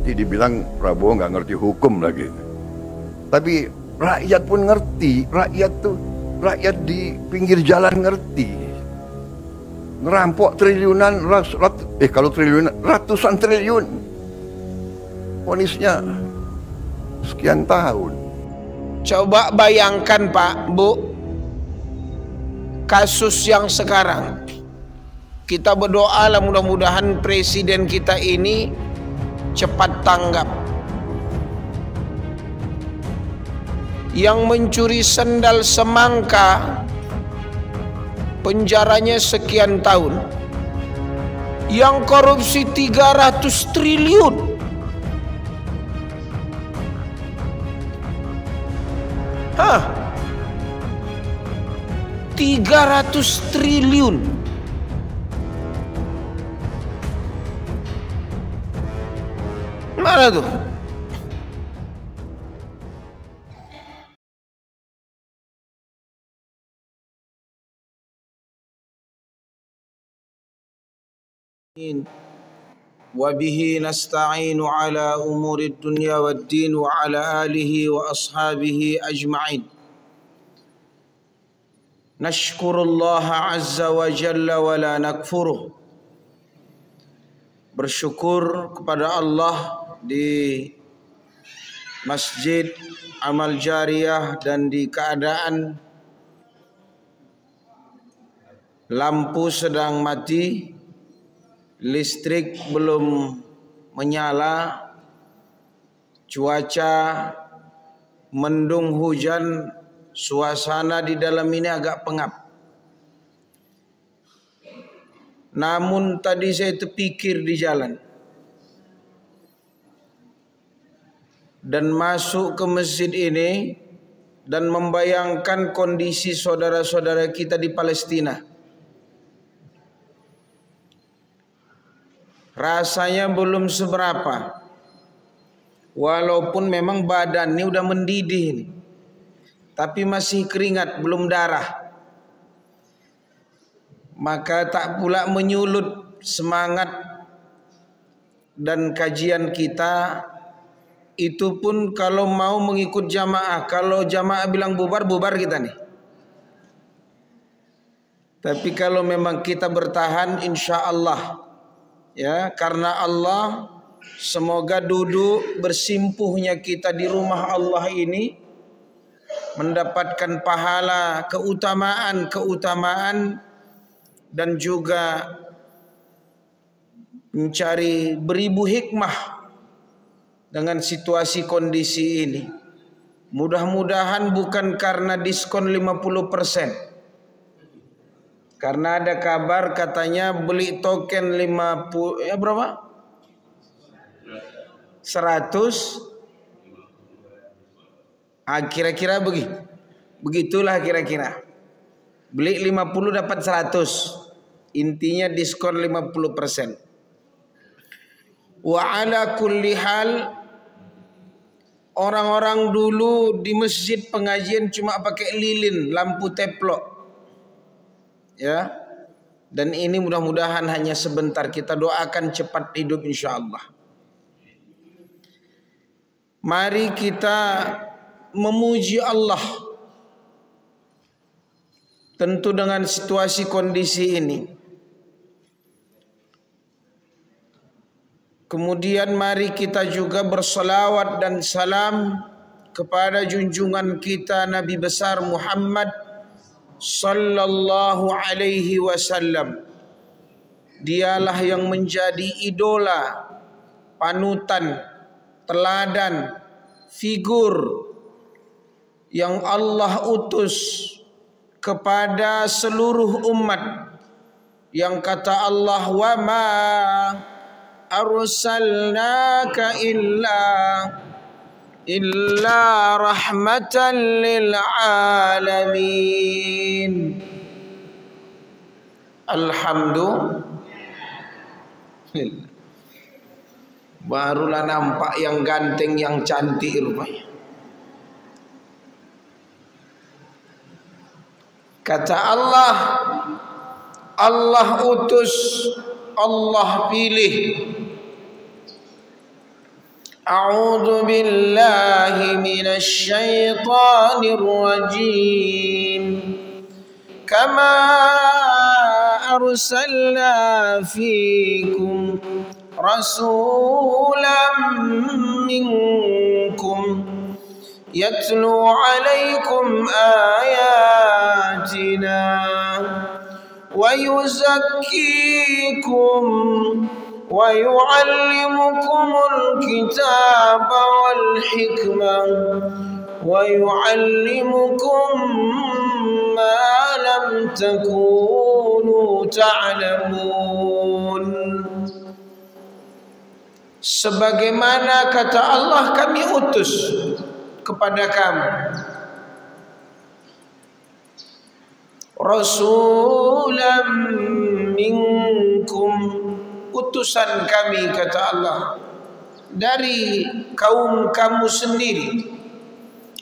Nanti dibilang Prabowo nggak ngerti hukum lagi. Tapi rakyat pun ngerti. Rakyat di pinggir jalan ngerti. Ngerampok triliunan, kalau triliunan, ratusan triliun. Vonisnya sekian tahun. Coba bayangkan Pak, Bu, kasus yang sekarang. Kita berdoa lah mudah-mudahan presiden kita ini cepat tanggap. Yang mencuri sendal semangka penjaranya sekian tahun. Yang korupsi 300 triliun. Hah? 300 triliun. Mana tuh? Wabihi nasta'inu ala umuri dunya wad din wa ala alihi wa ashabihi ajma'in. Nashkurullaha azza wa jalla wa la nakfuruh. Bersyukur kepada Allah di Masjid Amal Jariyah dan di keadaan lampu sedang mati, listrik belum menyala, cuaca mendung hujan, suasana di dalam ini agak pengap. Namun tadi saya terpikir di jalan dan masuk ke masjid ini dan membayangkan kondisi saudara-saudara kita di Palestina. Rasanya belum seberapa, walaupun memang badannya udah mendidih nih, tapi masih keringat, belum darah. Maka tak pula menyulut semangat dan kajian kita. Itu pun kalau mau mengikut jamaah. Kalau jamaah bilang bubar, bubar kita nih. Tapi kalau memang kita bertahan, insya Allah, ya, karena Allah, semoga duduk bersimpuhnya kita di rumah Allah ini mendapatkan pahala, keutamaan dan juga mencari beribu hikmah dengan situasi kondisi ini. Mudah-mudahan bukan karena diskon 50%. Karena ada kabar katanya beli token 50, ya berapa? 100. Kira-kira begitulah kira-kira. Beli 50 dapat 100. Intinya diskon 50%. Wa ala kulli hal, orang-orang dulu di masjid pengajian cuma pakai lilin, lampu teplok. Ya. Dan ini mudah-mudahan hanya sebentar, kita doakan cepat hidup insyaallah. Mari kita memuji Allah. Tentu dengan situasi kondisi ini. Kemudian mari kita juga bersalawat dan salam kepada junjungan kita Nabi besar Muhammad sallallahu alaihi wasallam. Dialah yang menjadi idola, panutan, teladan, figur yang Allah utus kepada seluruh umat, yang kata Allah, wa ma arsalnaka illa rahmatan lil alamin. Alhamdulillah. Barulah nampak yang ganteng, yang cantik rupanya. Kata Allah, Allah utus, Allah pilih A'udzu billahi minasy syaithanir rajim. Kama arsalna fiikum rasulan minkum yatlu alaikum ayatina wa yuzakkikum wa yu'allimukumul kitaba wal hikmah wa yu'allimukum ma lam takunu ta'lamun. Sebagaimana kata Allah, kami utus kepada kamu rasulan minkum, utusan kami kata Allah dari kaum kamu sendiri.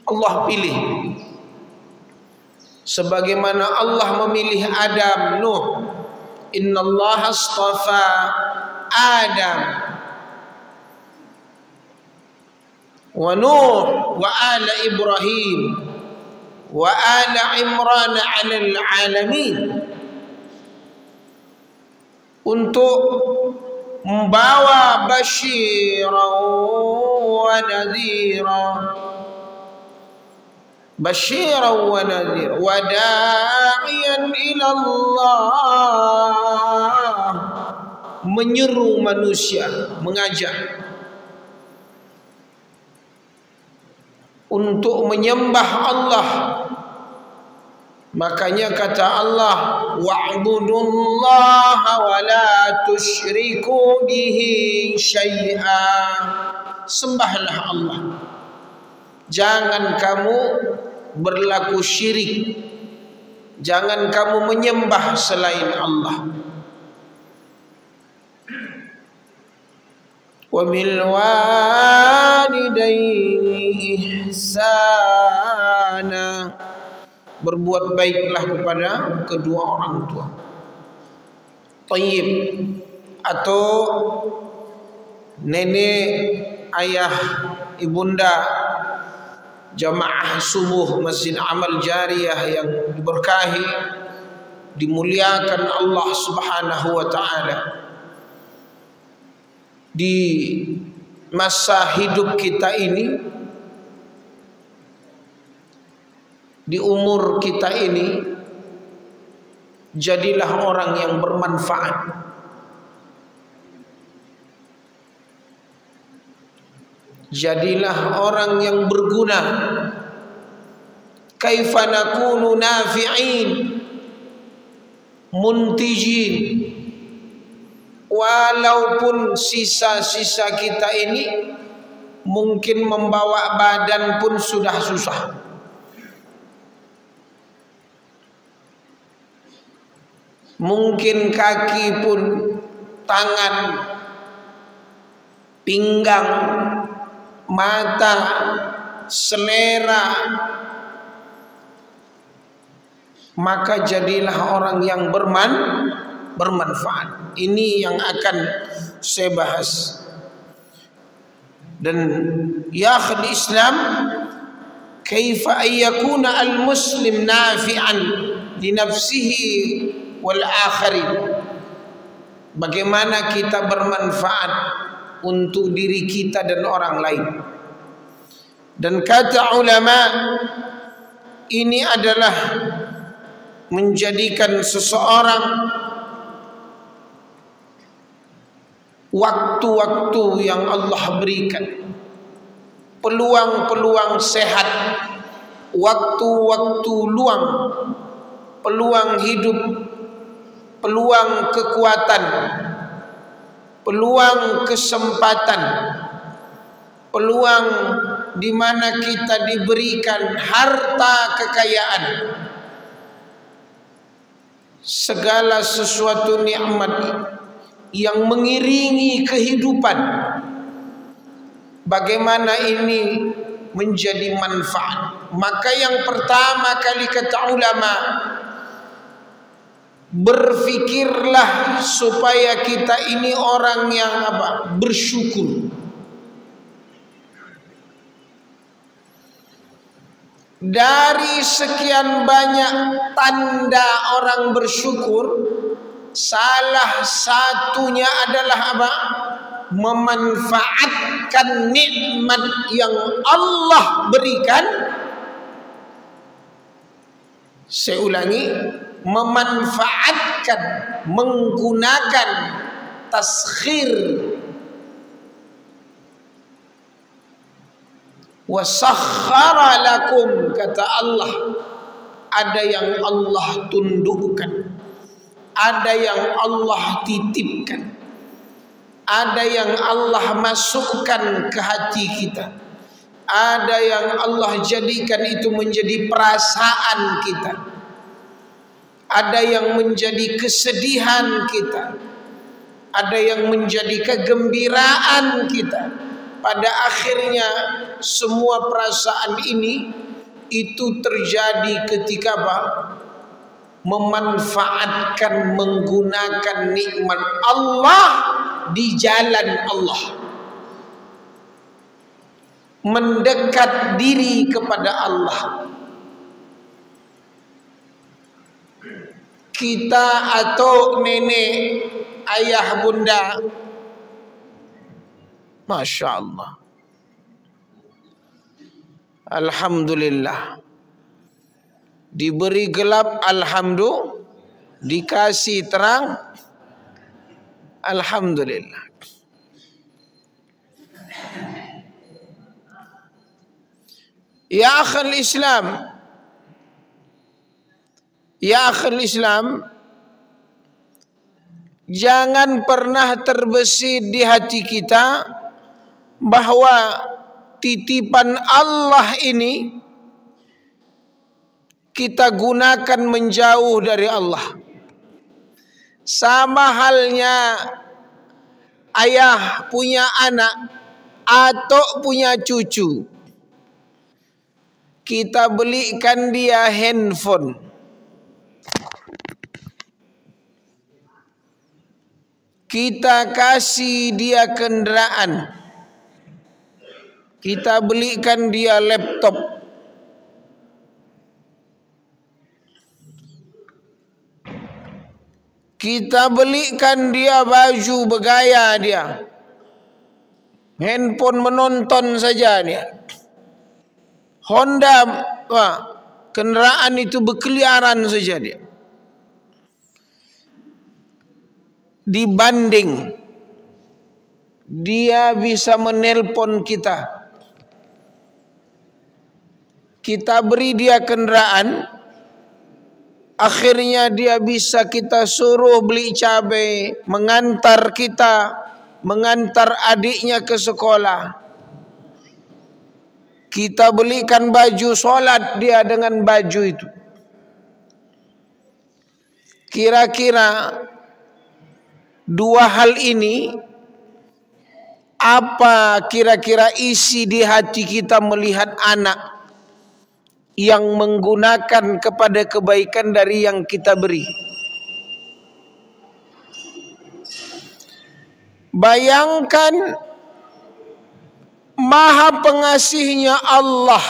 Allah pilih sebagaimana Allah memilih Adam, Nuh. Innallaha astafa Adam wa Nuh wa ala Ibrahim wa ala Imran 'alal 'alamin, untuk membawa basyiran wa nadhira, basyiran wa nadhira wa da'iyan ila Allah, menyeru manusia, mengajak untuk menyembah Allah. Makanya kata Allah, wa'budullaha wa la tusyriku bihi syai'a, sembahlah Allah, jangan kamu berlaku syirik, jangan kamu menyembah selain Allah. Wa bil walidaini ihsana, berbuat baiklah kepada kedua orang tua. Thayyib atau nenek, ayah, ibunda, jamaah subuh Masjid Amal Jariyah yang diberkahi, dimuliakan Allah Subhanahu wa taala. Di masa hidup kita ini, di umur kita ini, jadilah orang yang bermanfaat. Jadilah orang yang berguna. Kaifa nakunu nafi'in muntijin, walaupun sisa-sisa kita ini mungkin membawa badan pun sudah susah. Mungkin kaki pun, tangan, pinggang, mata, selera. Maka jadilah orang yang bermanfaat. Ini yang akan saya bahas. Dan ya akhil Islam, kaifa ayyakuna al-muslim nafi'an li nafsihi wal akharin. Bagaimana kita bermanfaat untuk diri kita dan orang lain. Dan kata ulama, ini adalah menjadikan seseorang waktu-waktu yang Allah berikan, peluang-peluang sehat, waktu-waktu luang, peluang hidup, peluang kekuatan, peluang kesempatan, peluang di mana kita diberikan harta kekayaan, segala sesuatu nikmat yang mengiringi kehidupan. Bagaimana ini menjadi manfaat? Maka yang pertama kali kata ulama, berfikirlah supaya kita ini orang yang bersyukur. Dari sekian banyak tanda orang bersyukur, salah satunya adalah apa? Memanfaatkan nikmat yang Allah berikan. Saya ulangi, memanfaatkan, menggunakan taskhir, wa sakhkhara lakum, kata Allah, ada yang Allah tundukkan, ada yang Allah titipkan, ada yang Allah masukkan ke hati kita, ada yang Allah jadikan itu menjadi perasaan kita, ada yang menjadi kesedihan kita, ada yang menjadi kegembiraan kita. Pada akhirnya semua perasaan ini itu terjadi ketika apa? Memanfaatkan, menggunakan nikmat Allah di jalan Allah, mendekat diri kepada Allah. Kita atau nenek, ayah, bunda, Masya Allah, alhamdulillah, diberi gelap, alhamdulillah, dikasih terang, alhamdulillah. Ya akhal Islam, ya akhal Islam, jangan pernah terbesit di hati kita bahwa titipan Allah ini kita gunakan menjauh dari Allah. Sama halnya ayah punya anak atau punya cucu, kita belikan dia handphone, kita kasih dia kendaraan, kita belikan dia laptop, kita belikan dia baju bergaya, dia handphone menonton saja, dia Honda, kendaraan itu berkeliaran saja dia. Dibanding dia bisa menelpon kita, kita beri dia kendaraan, akhirnya dia bisa kita suruh beli cabai, mengantar kita, mengantar adiknya ke sekolah. Kita belikan baju solat dia dengan baju itu. Kira-kira dua hal ini, apa kira-kira isi di hati kita melihat anak yang menggunakan kepada kebaikan dari yang kita beri? Bayangkan Maha Pengasihnya Allah,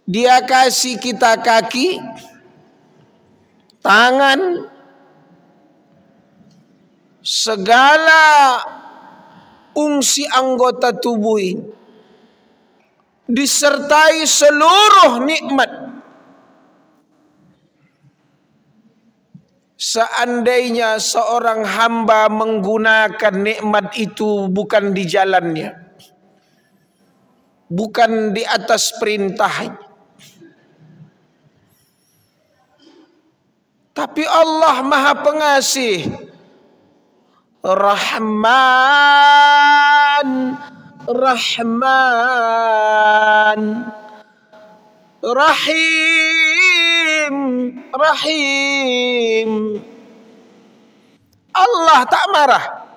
Dia kasih kita kaki, tangan, segala fungsi anggota tubuh ini, disertai seluruh nikmat. Seandainya seorang hamba menggunakan nikmat itu bukan di jalannya, bukan di atas perintahnya, tapi Allah Maha Pengasih, Rahman, Rahman, Rahim, Rahim. Allah tak marah.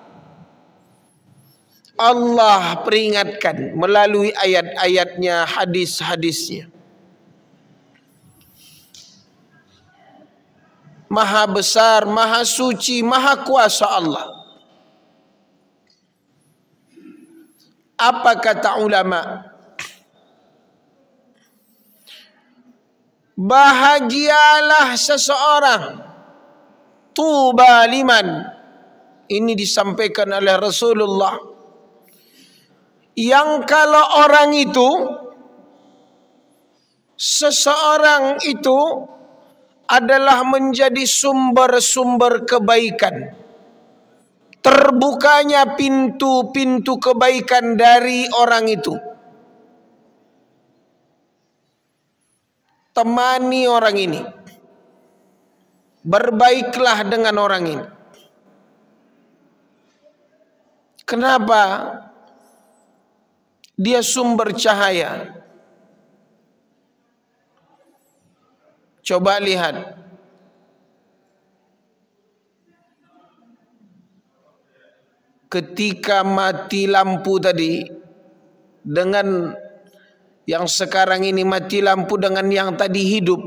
Allah peringatkan melalui ayat-ayatnya, hadis-hadisnya. Maha besar, maha suci, maha kuasa Allah. Apa kata ulama? bahagialah seseorang, tuba liman, ini disampaikan oleh Rasulullah, yang kalau orang itu, seseorang itu adalah menjadi sumber-sumber kebaikan, terbukanya pintu-pintu kebaikan dari orang itu. Temani orang ini, berbaiklah dengan orang ini. Kenapa? Dia sumber cahaya. Coba lihat, ketika mati lampu tadi dengan yang sekarang ini mati lampu dengan yang tadi hidup,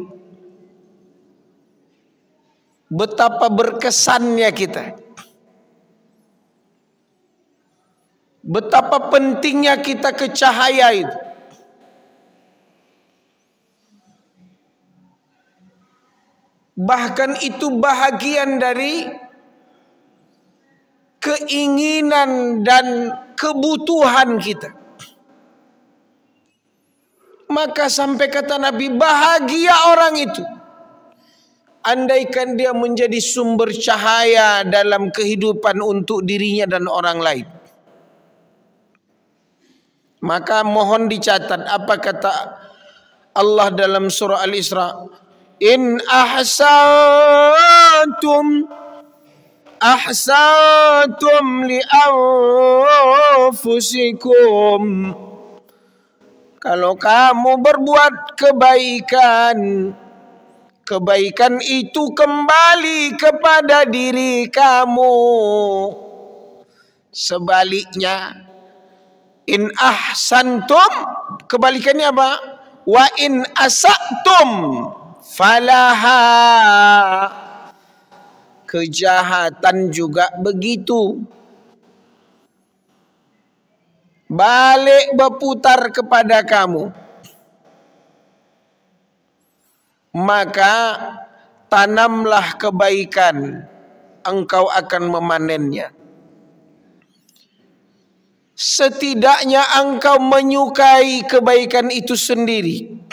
betapa berkesannya kita, betapa pentingnya kita ke cahaya itu. Bahkan itu bahagian dari keinginan dan kebutuhan kita. Maka sampai kata Nabi, bahagia orang itu andaikan dia menjadi sumber cahaya dalam kehidupan untuk dirinya dan orang lain. Maka mohon dicatat apa kata Allah dalam surah Al-Isra, in ahsantum li anfusikum, kalau kamu berbuat kebaikan, kebaikan itu kembali kepada diri kamu. Sebaliknya, in ahsantum, kebalikannya apa? Wa in asatum falaha, kejahatan juga begitu, balik berputar kepada kamu. Maka tanamlah kebaikan, engkau akan memanennya. Setidaknya engkau menyukai kebaikan itu sendiri.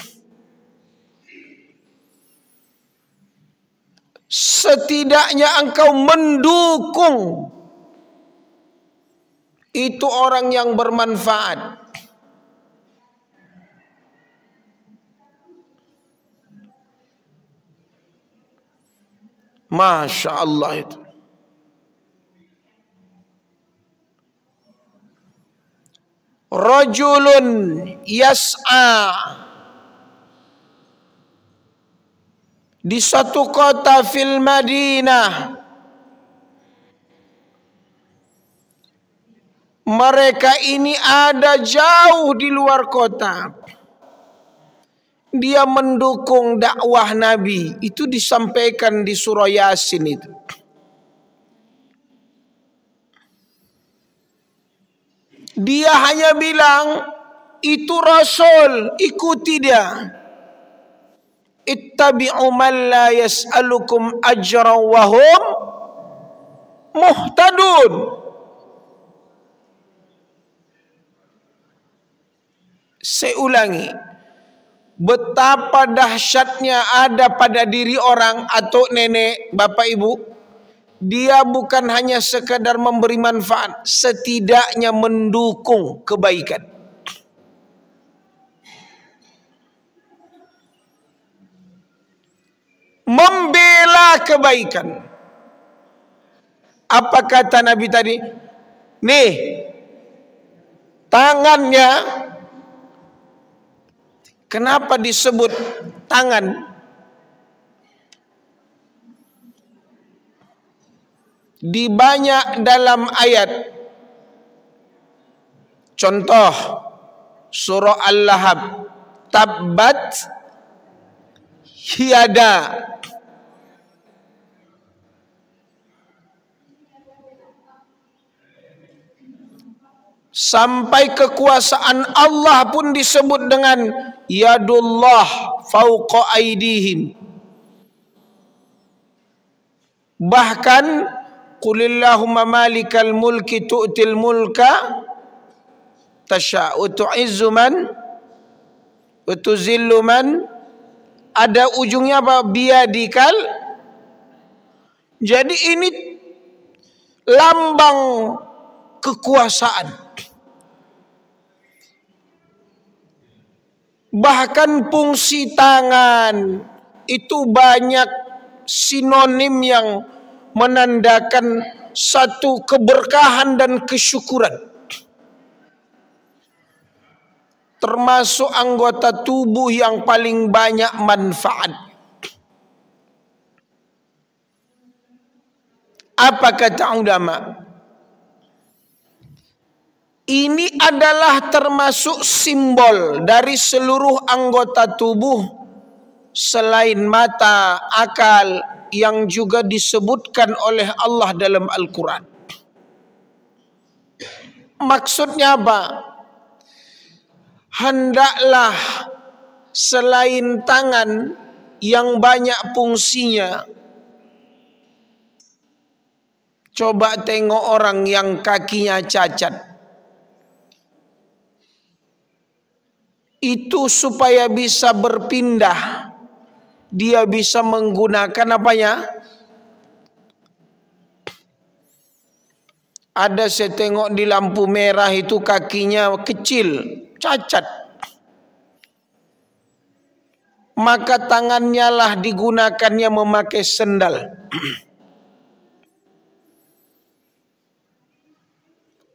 Setidaknya engkau mendukung itu orang yang bermanfaat. Masya Allah itu. Rajulun yas'a, di satu kota fil Madinah, mereka ini ada jauh di luar kota, dia mendukung dakwah Nabi. Itu disampaikan di surah Yasin itu. Dia hanya bilang, itu Rasul, ikuti dia. Ittabi'u man la yas'alukum ajran wa hum muhtadun. Saya ulangi, betapa dahsyatnya ada pada diri orang atau nenek, bapak ibu, dia bukan hanya sekadar memberi manfaat, setidaknya mendukung kebaikan. Membela kebaikan. Apa kata Nabi tadi? Nih, tangannya, kenapa disebut tangan? Di banyak dalam ayat. Contoh surah Al-Lahab, tabbat yada. Sampai kekuasaan Allah pun disebut dengan yadullah fawqa aydihim. Bahkan qulillahumma malikal mulki tu'til mulka tasha' wa tu'izzu man wa tuzillu man, ada ujungnya apa? Biyadikal. Jadi ini lambang kekuasaan. Bahkan fungsi tangan itu banyak sinonim yang menandakan satu keberkahan dan kesyukuran. Termasuk anggota tubuh yang paling banyak manfaat. Apa kata ulama? Ini adalah termasuk simbol dari seluruh anggota tubuh selain mata, akal, yang juga disebutkan oleh Allah dalam Al-Quran. Maksudnya apa? Hendaklah selain tangan yang banyak fungsinya, coba tengok orang yang kakinya cacat. Itu supaya bisa berpindah, dia bisa menggunakan apanya? Ada saya tengok di lampu merah itu kakinya kecil, cacat. Maka tangannya lah digunakannya memakai sendal.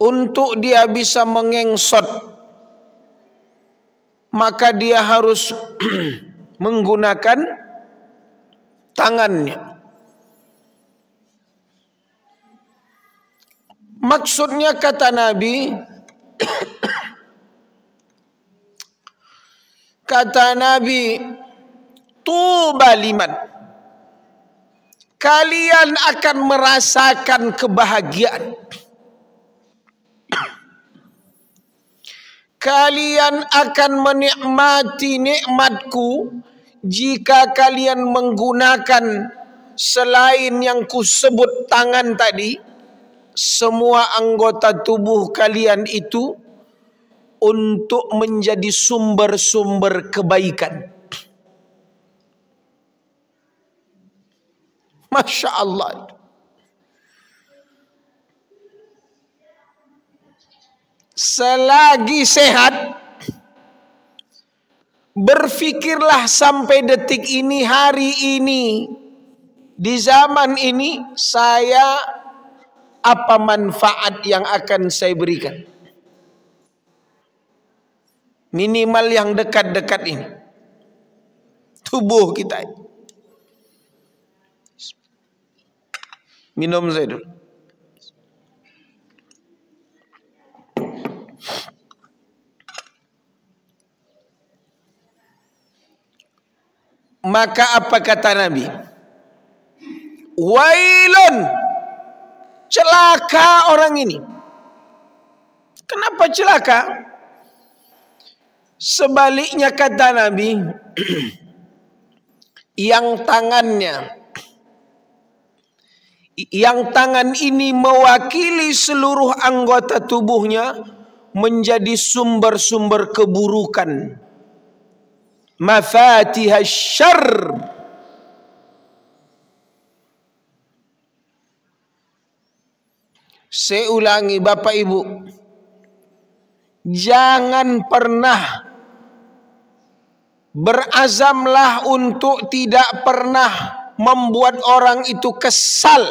Untuk dia bisa mengengsot, maka dia harus menggunakan tangannya. Maksudnya kata Nabi, tuba liman, kalian akan merasakan kebahagiaan. Kalian akan menikmati nikmatku jika kalian menggunakan selain yang kusebut tangan tadi, semua anggota tubuh kalian itu untuk menjadi sumber-sumber kebaikan. Masya Allah. Selagi sehat, berfikirlah sampai detik ini, hari ini, di zaman ini, saya apa manfaat yang akan saya berikan? Minimal yang dekat-dekat ini, tubuh kita. Minum saya dulu. Maka apa kata Nabi? Wailun, celaka orang ini. Kenapa celaka? Sebaliknya kata Nabi, yang tangan ini mewakili seluruh anggota tubuhnya menjadi sumber-sumber keburukan. Mafatihah syarr, saya ulangi Bapak Ibu, jangan pernah berazamlah untuk tidak pernah membuat orang itu kesal,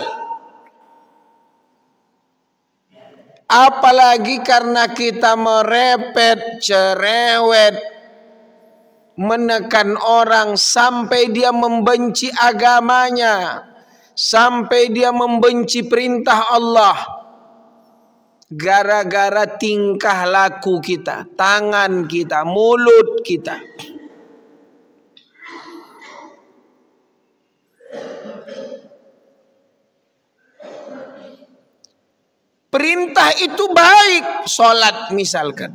apalagi karena kita merepet, cerewet, menekan orang sampai dia membenci agamanya, sampai dia membenci perintah Allah, gara-gara tingkah laku kita, tangan kita, mulut kita. Perintah itu baik, sholat misalkan.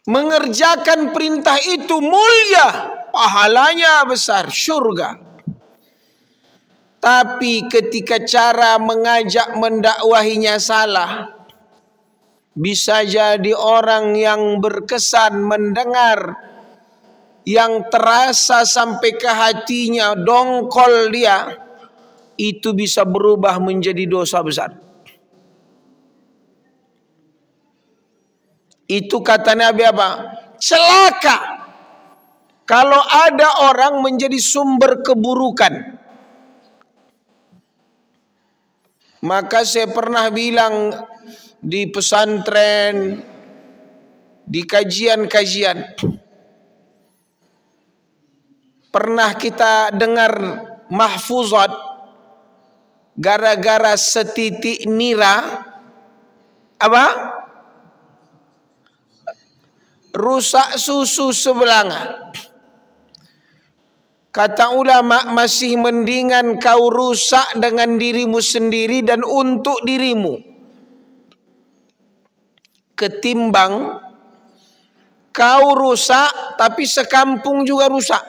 mengerjakan perintah itu mulia, pahalanya besar, syurga. Tapi ketika cara mengajak mendakwahinya salah, bisa jadi orang yang berkesan mendengar, yang terasa sampai ke hatinya, dongkol dia, itu bisa berubah menjadi dosa besar. Itu kata Nabi apa? Celaka kalau ada orang menjadi sumber keburukan. Maka saya pernah bilang di pesantren, di kajian-kajian, pernah kita dengar mahfuzat gara-gara setitik nira apa? Rusak susu sebelanga. Kata ulama, masih mendingan kau rusak dengan dirimu sendiri dan untuk dirimu, ketimbang kau rusak tapi sekampung juga rusak.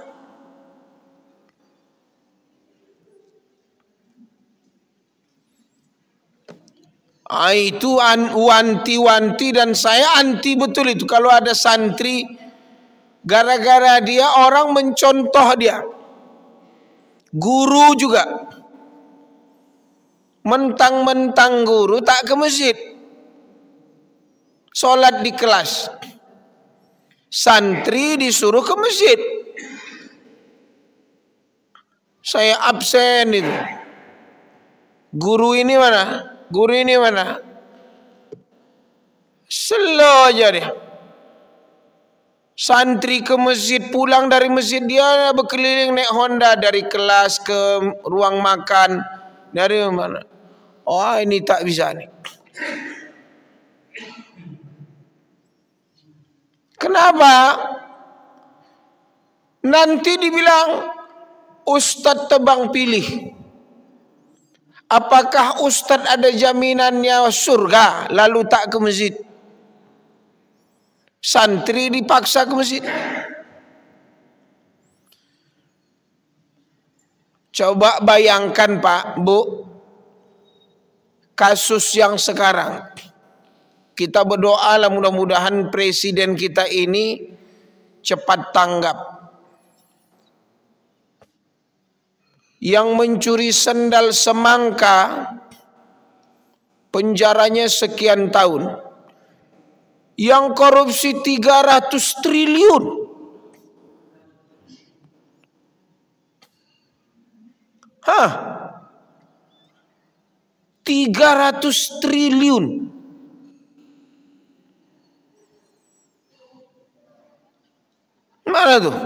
Itu wanti-wanti, dan saya anti betul itu. Kalau ada santri gara-gara dia orang mencontoh dia, guru juga mentang-mentang guru tak ke masjid, sholat di kelas, santri disuruh ke masjid, saya absen itu. Guru ini mana? Guru ini mana? Slow aja deh. Santri ke masjid, pulang dari masjid dia berkeliling naik Honda dari kelas ke ruang makan. Dari mana? Oh, ini tak bisa nih. Kenapa? Nanti dibilang Ustadz tebang pilih. Apakah Ustadz ada jaminannya surga lalu tak ke masjid? Santri dipaksa ke masjid. Coba bayangkan Pak, Bu, kasus yang sekarang. Kita berdoa lah mudah-mudahan presiden kita ini cepat tanggap. Yang mencuri sendal semangka penjaranya sekian tahun. Yang korupsi 300 triliun. Hah? 300 triliun. Mana tuh?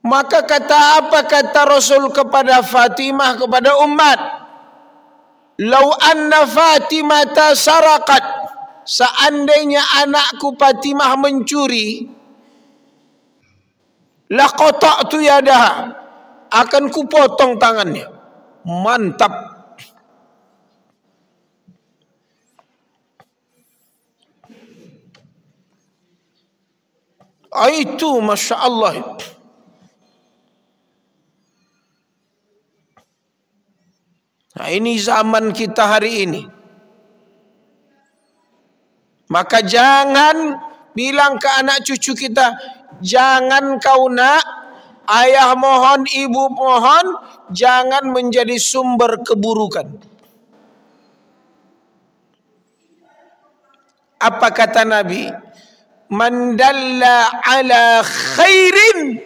Maka kata apa kata Rasul kepada Fatimah, kepada umat? Lau anna Fatimah tasarakat, seandainya anakku Fatimah mencuri, laqata'tu yadaha, akan kupotong tangannya. Mantap. Itu Masya Allah. Nah, ini zaman kita hari ini. Maka jangan bilang ke anak cucu kita, jangan kau nak, ayah mohon, ibu mohon, jangan menjadi sumber keburukan. Apa kata Nabi? Man dalla ala khairin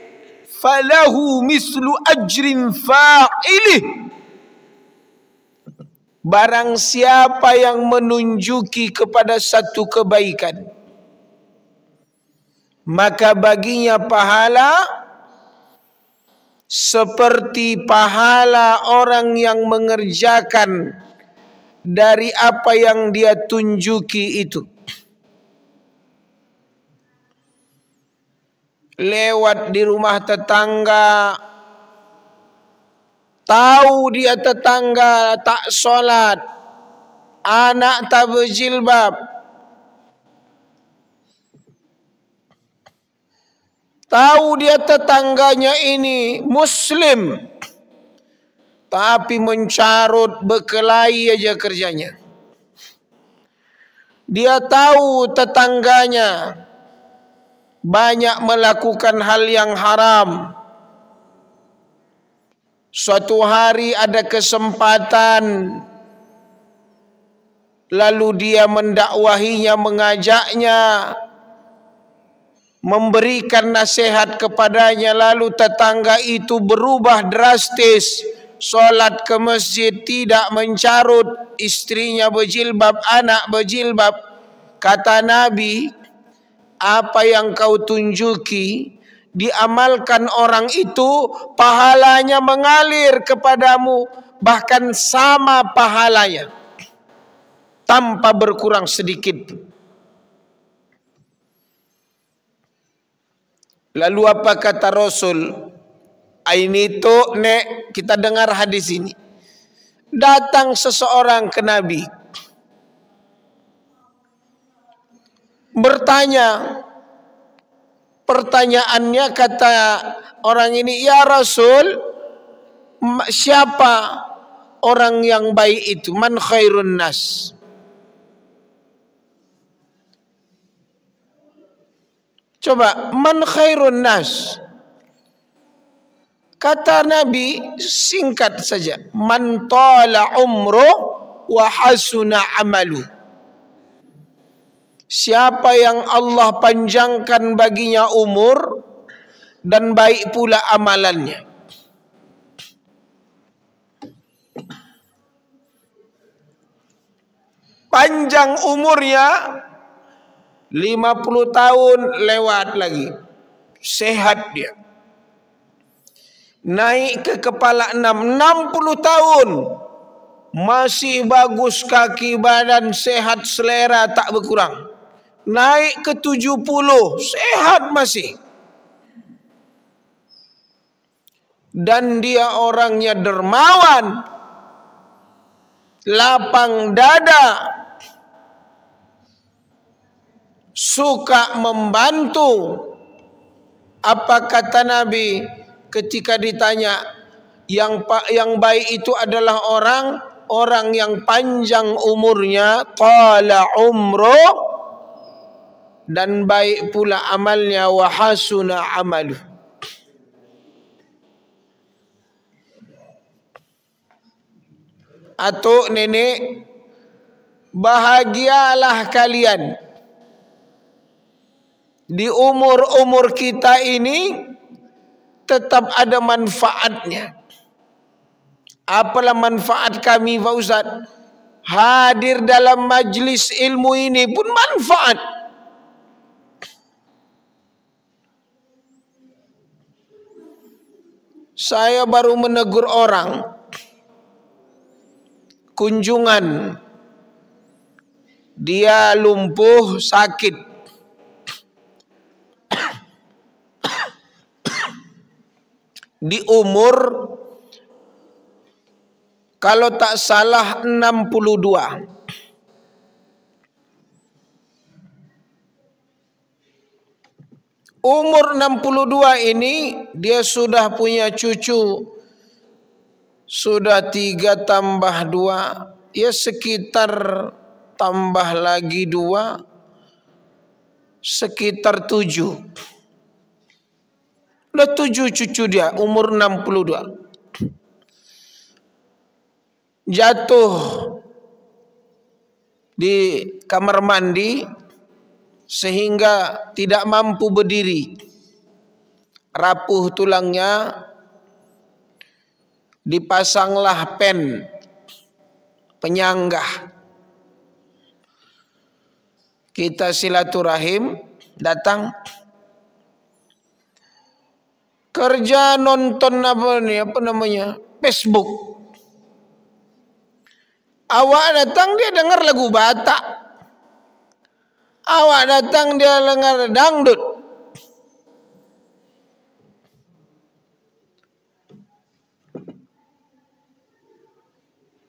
falahu mislu ajrin fa'ilih. Barang siapa yang menunjuki kepada satu kebaikan, maka baginya pahala seperti pahala orang yang mengerjakan dari apa yang dia tunjuki itu. Lewat di rumah tetangga, tahu dia tetangga tak sholat, anak tak berjilbab. Tahu dia tetangganya ini Muslim, tapi mencarut, berkelahi aja kerjanya. Dia tahu tetangganya banyak melakukan hal yang haram. Suatu hari ada kesempatan, lalu dia mendakwahinya, mengajaknya, memberikan nasihat kepadanya. Lalu tetangga itu berubah drastis, solat ke masjid, tidak mencarut, istrinya berjilbab, anak berjilbab. Kata Nabi, apa yang kau tunjuki diamalkan orang itu, pahalanya mengalir kepadamu, bahkan sama pahalanya, tanpa berkurang sedikit. Lalu apa kata Rasul? Ini tu nek kita dengar hadis ini. Datang seseorang ke Nabi, bertanya. Pertanyaannya, kata orang ini, ya Rasul, siapa orang yang baik itu? Man khairun nas? Coba, man khairun nas? Kata Nabi singkat saja, man tala umru wa hasuna amalu. Siapa yang Allah panjangkan baginya umur dan baik pula amalannya. Panjang umurnya 50 tahun lewat lagi, sehat dia. Naik ke kepala 60 tahun, masih bagus, kaki badan sehat, selera tak berkurang. Naik ke 70, sehat masih. Dan dia orangnya dermawan, lapang dada, suka membantu. Apa kata Nabi ketika ditanya, yang baik itu adalah orang yang panjang umurnya, qala umru, dan baik pula amalnya, wa hasuna amalu. Atuk nenek, bahagialah kalian di umur-umur kita ini tetap ada manfaatnya. Apalah manfaat kami, Pak Ustaz? Hadir dalam majlis ilmu ini pun manfaat. Saya baru menegur orang kunjungan, dia lumpuh sakit, di umur kalau tak salah 62. Umur 62 ini dia sudah punya cucu, sudah 3 tambah 2, ya sekitar tambah lagi 2, sekitar 7. Udah 7 cucu dia, umur 62. Jatuh di kamar mandi sehingga tidak mampu berdiri, rapuh tulangnya, dipasanglah pen penyanggah. Kita silaturahim, datang, kerja nonton apa namanya Facebook. Awak datang dia dengar lagu Batak, awak datang dia dengar dangdut.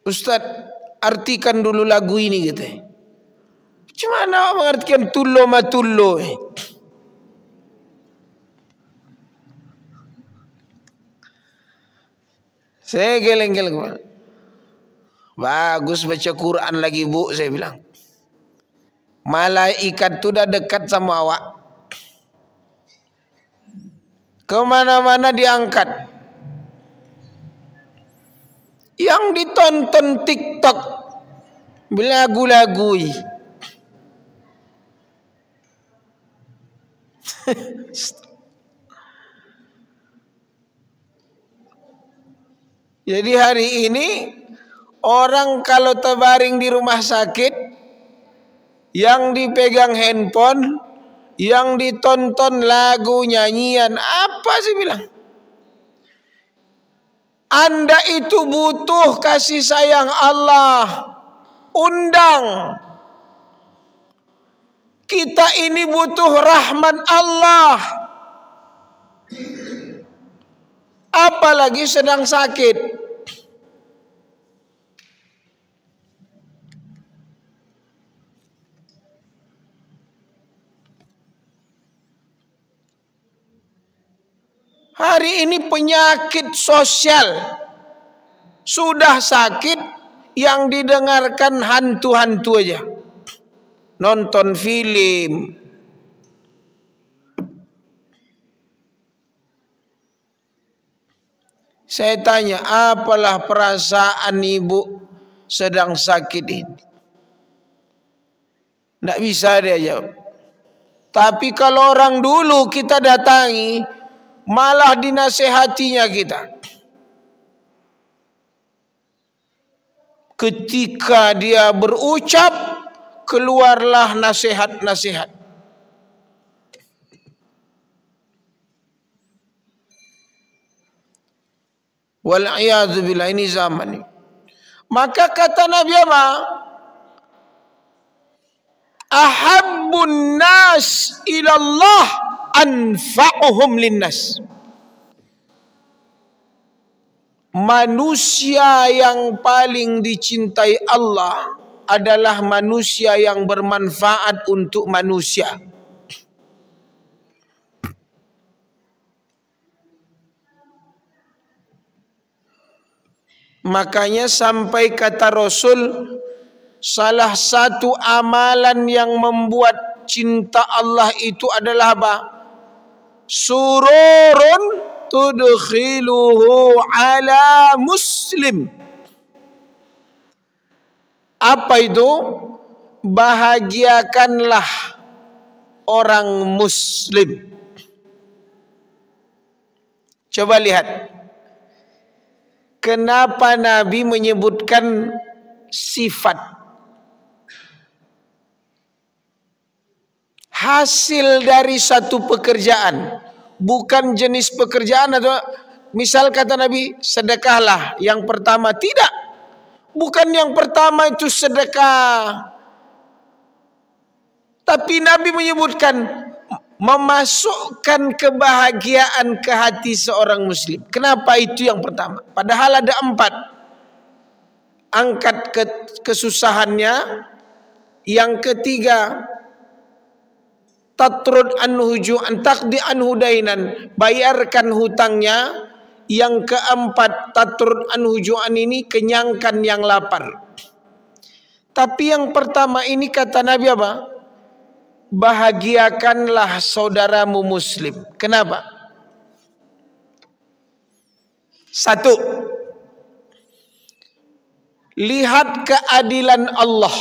Ustaz, artikan dulu lagu ini gitu. Gimana mengartikan tullo matullo? Saya geleng-geleng. Bagus baca Quran lagi bu, saya bilang. Malaikat itu udah dekat sama awak. Kemana-mana diangkat. Yang ditonton TikTok belagu-lagui. Jadi hari ini orang kalau terbaring di rumah sakit, yang dipegang handphone, yang ditonton lagu nyanyian, apa sih bilang? Anda itu butuh kasih sayang Allah. Undang. Kita ini butuh rahmat Allah. Apalagi sedang sakit. Hari ini penyakit sosial. Sudah sakit, yang didengarkan hantu-hantu aja. Nonton film. Saya tanya, apalah perasaan ibu sedang sakit ini? Tidak bisa dia jawab. Tapi kalau orang dulu kita datangi, malah dinasehatinya kita. Ketika dia berucap, keluarlah nasihat-nasihat. Wal'iyadzubillah, ini zaman ini. Maka kata Nabi apa? Ahabbun nas ilallah anfa'uhum linnas. Manusia yang paling dicintai Allah adalah manusia yang bermanfaat untuk manusia. Makanya sampai kata Rasul, salah satu amalan yang membuat cinta Allah itu adalah apa? Sururun tudkhiluhu ala muslim. Apa itu? Bahagiakanlah orang muslim. Coba lihat. Kenapa Nabi menyebutkan sifat? Hasil dari satu pekerjaan. Bukan jenis pekerjaan atau misal kata Nabi sedekahlah yang pertama, tidak. Bukan yang pertama itu sedekah. Tapi Nabi menyebutkan memasukkan kebahagiaan ke hati seorang muslim. Kenapa itu yang pertama? Padahal ada 4. Angkat kesusahannya. Yang ketiga, tatrud anhu ju'an taqdi anhu dainan, bayarkan hutangnya. Yang keempat, tatrud anhu ju'an, ini kenyangkan yang lapar. Tapi yang pertama ini kata Nabi apa? Bahagiakanlah saudaramu muslim. Kenapa? 1. Lihat keadilan Allah.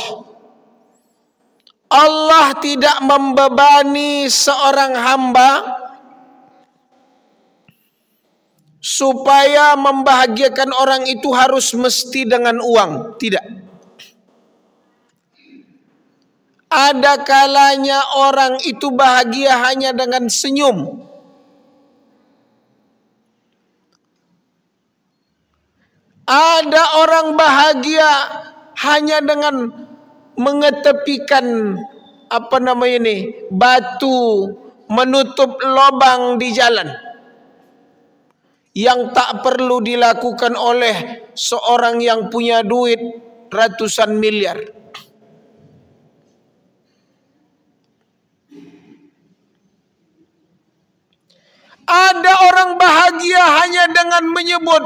Allah tidak membebani seorang hamba supaya membahagiakan orang itu harus mesti dengan uang. Tidak. Ada kalanya orang itu bahagia hanya dengan senyum. Ada orang bahagia hanya dengan mengetepikan batu menutup lubang di jalan, yang tak perlu dilakukan oleh seorang yang punya duit ratusan miliar. Ada orang bahagia hanya dengan menyebut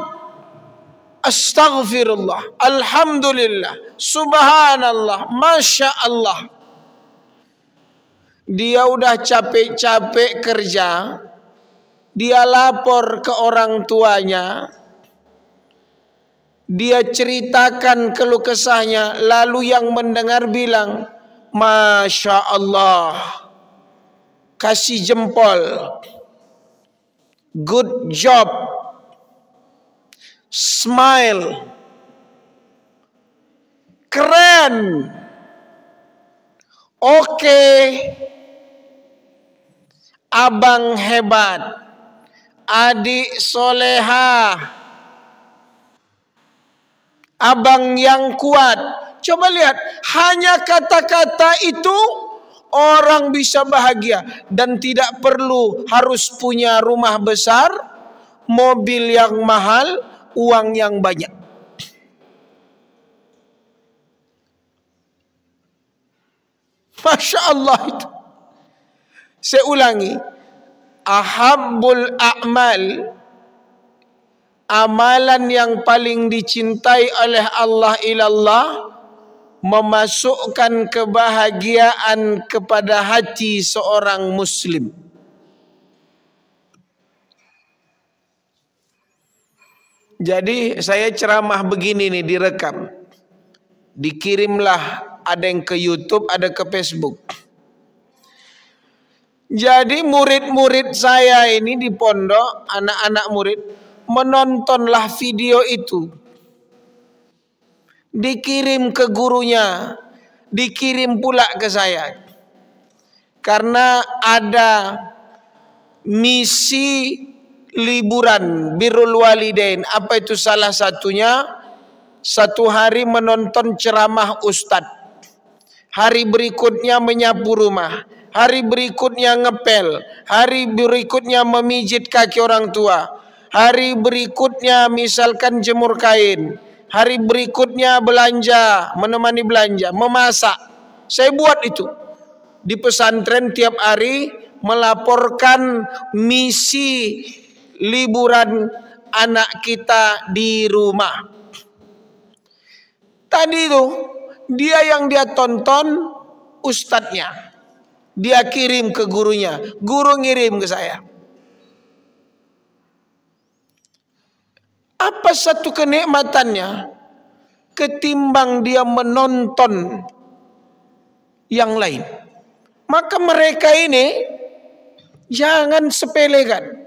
astaghfirullah, alhamdulillah, subhanallah, masya Allah. Dia udah capek-capek kerja, dia lapor ke orang tuanya, dia ceritakan keluh kesahnya, lalu yang mendengar bilang, masya Allah, kasih jempol, good job, smile, keren, oke, abang hebat, adik soleha, abang yang kuat. Coba lihat, hanya kata-kata itu orang bisa bahagia dan tidak perlu harus punya rumah besar, mobil yang mahal, uang yang banyak. Masya Allah itu. Saya ulangi, ahabbul a'mal, amalan yang paling dicintai oleh Allah ilallah, memasukkan kebahagiaan kepada hati seorang muslim. Jadi saya ceramah begini nih direkam, dikirimlah, ada yang ke YouTube, ada ke Facebook. Jadi murid-murid saya ini di pondok, anak-anak murid, menontonlah video itu. Dikirim ke gurunya, dikirim pula ke saya. Karena ada misi liburan birrul walidain. Apa itu salah satunya? Satu hari menonton ceramah ustadz. Hari berikutnya menyapu rumah, hari berikutnya ngepel, hari berikutnya memijit kaki orang tua, hari berikutnya misalkan jemur kain, hari berikutnya belanja, menemani belanja, memasak. Saya buat itu di pesantren tiap hari, melaporkan misi liburan anak kita di rumah. Tadi itu dia yang dia tonton ustadznya, dia kirim ke gurunya, guru ngirim ke saya. Apa satu kenikmatannya ketimbang dia menonton yang lain? Maka mereka ini jangan sepelekan.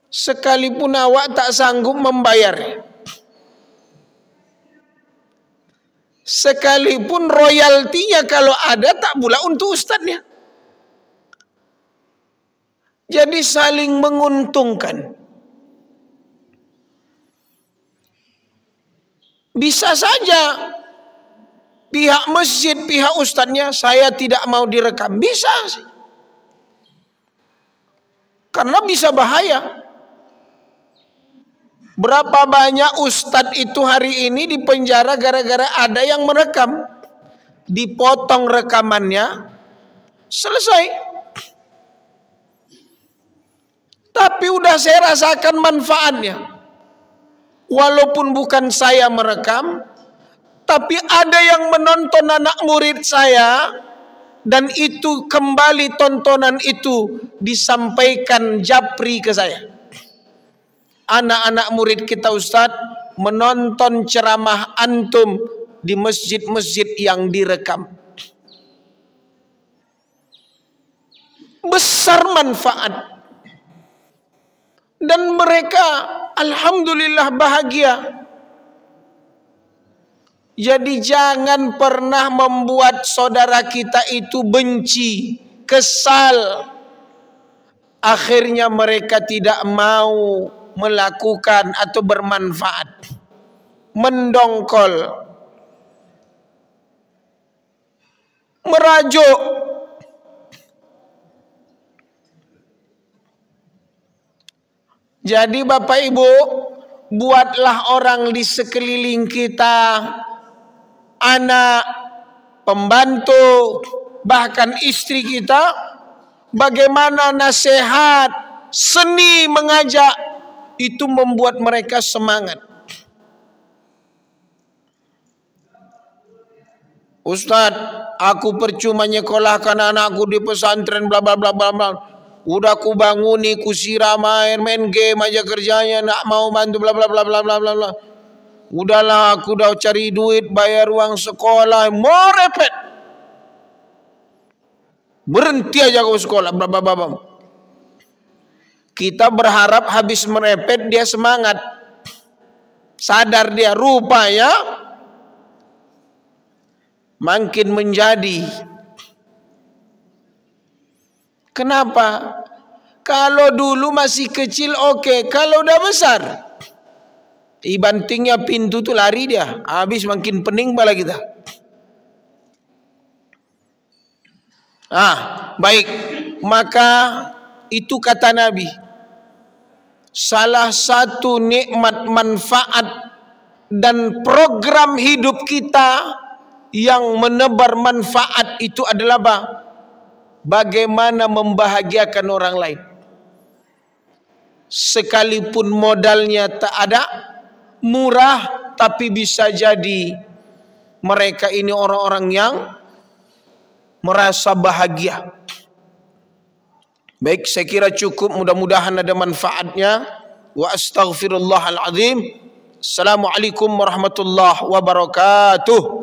Sekalipun awak tak sanggup membayarnya, sekalipun royaltinya kalau ada tak pula untuk ustadznya. Jadi saling menguntungkan. Bisa saja pihak masjid, pihak ustadznya, saya tidak mau direkam. Bisa sih. Karena bisa bahaya. Berapa banyak ustadz itu hari ini di penjara gara-gara ada yang merekam. Dipotong rekamannya, selesai. Tapi udah saya rasakan manfaatnya. Walaupun bukan saya merekam, tapi ada yang menonton anak murid saya, dan itu kembali tontonan itu disampaikan japri ke saya. Anak-anak murid kita Ustadz menonton ceramah antum di masjid-masjid yang direkam. Besar manfaat. Dan mereka alhamdulillah bahagia. Jadi jangan pernah membuat saudara kita itu benci, kesal. Akhirnya mereka tidak mau melakukan atau bermanfaat, mendongkol, merajuk. Jadi Bapak Ibu, buatlah orang di sekeliling kita, anak, pembantu, bahkan istri kita, bagaimana nasihat, seni mengajak, itu membuat mereka semangat. Ustaz, aku percuma nyekolahkan anakku di pesantren bla bla bla bla bla. Udah ku banguni, ku siram air, main game aja kerjanya, nak mau bantu bla bla bla bla bla bla bla. Udahlah, aku udah cari duit, bayar uang sekolah, mau repet. Berhenti aja kau sekolah bla bla bla bla. Kita berharap habis merepet dia semangat. Sadar dia, rupanya makin menjadi. Kenapa? Kalau dulu masih kecil oke, kalau udah besar, bantingnya pintu tuh lari dia. Habis makin pening bala kita. Baik. Maka itu kata Nabi, salah satu nikmat, manfaat dan program hidup kita yang menebar manfaat itu adalah apa? Bagaimana membahagiakan orang lain. Sekalipun modalnya tak ada, murah, tapi bisa jadi mereka ini orang-orang yang merasa bahagia. Baik, saya kira cukup, mudah-mudahan ada manfaatnya. Wa astaghfirullahal azim. Assalamualaikum warahmatullahi wabarakatuh.